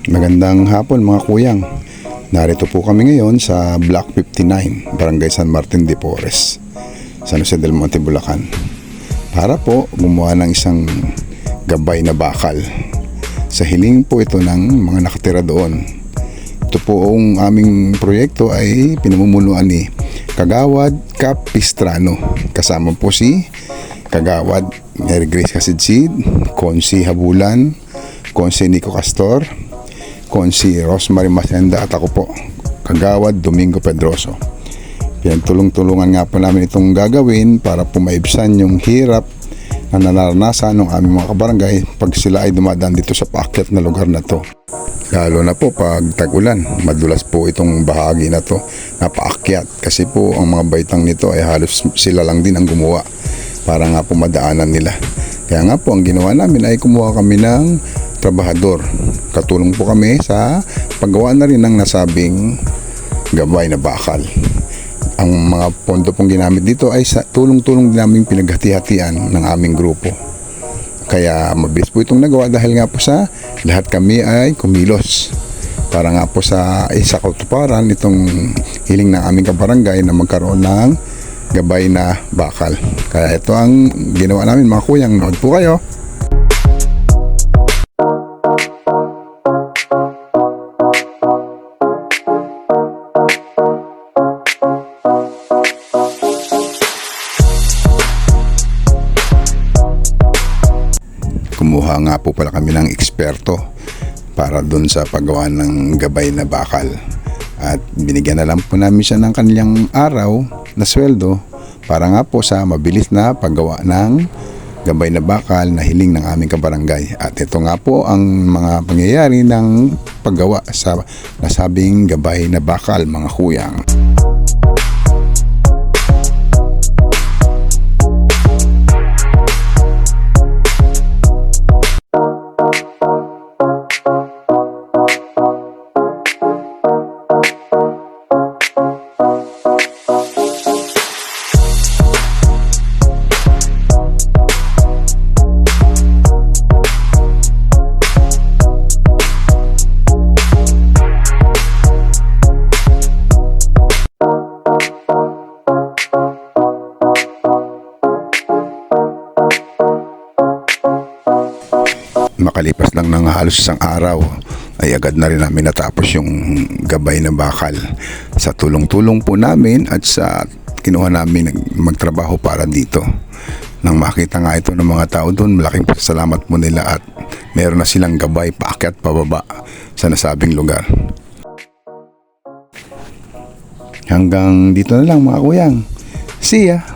Magandang hapon mga kuyang. Narito po kami ngayon sa Block 59, Barangay San Martin de Porres, San Jose del Monte, Bulacan, para po gumawa ng isang gabay na bakal. Sa hiling po ito ng mga nakatira doon. Ito po ang aming proyekto ay pinamumunuan ni Kagawad Capistrano. Kasama po si Kagawad Mary Grace Casidsid, Consi Habulan, Consi Nico Castor, Consi Rosemary Masenda at ako po, Kagawad Domingo Pedroso. Pinagtulong-tulungan nga po namin itong gagawin para po maibsan yung hirap na naranasan ng aming mga kabarangay pag sila ay dumadaan dito sa paakyat na lugar na to. Lalo na po pag tag-ulan, madulas po itong bahagi na to na paakyat kasi po ang mga baitang nito ay halos sila lang din ang gumawa para nga po madaanan nila. Kaya nga po ang ginawa namin ay kumuha kami ng trabahador. Katulong po kami sa paggawa na rin ng nasabing gabay na bakal. Ang mga pondo pong ginamit dito ay sa tulong-tulong din naming pinaghati-hatian ng aming grupo. Kaya mabilis po itong nagawa dahil nga po sa lahat kami ay kumilos para nga po sa isa katuparan itong hiling ng aming kabarangay na magkaroon ng gabay na bakal. Kaya ito ang ginawa namin mga kuyang. Nood po kayo. Kumuha nga po pala kami ng eksperto para dun sa paggawa ng gabay na bakal. At binigyan na lang po namin siya ng kanilang araw na sweldo para nga po sa mabilis na paggawa ng gabay na bakal na hiling ng aming kabarangay. At ito nga po ang mga pangyayari ng paggawa sa nasabing gabay na bakal mga kuyang. Makalipas lang ng halos isang araw ay agad na rin namin natapos yung gabay na bakal. Sa tulong-tulong po namin at sa kinuha namin magtrabaho para dito. Nang makita nga ito ng mga tao doon, malaking pasalamat po nila at meron na silang gabay paakyat pababa sa nasabing lugar. Hanggang dito na lang mga kuyang. See ya!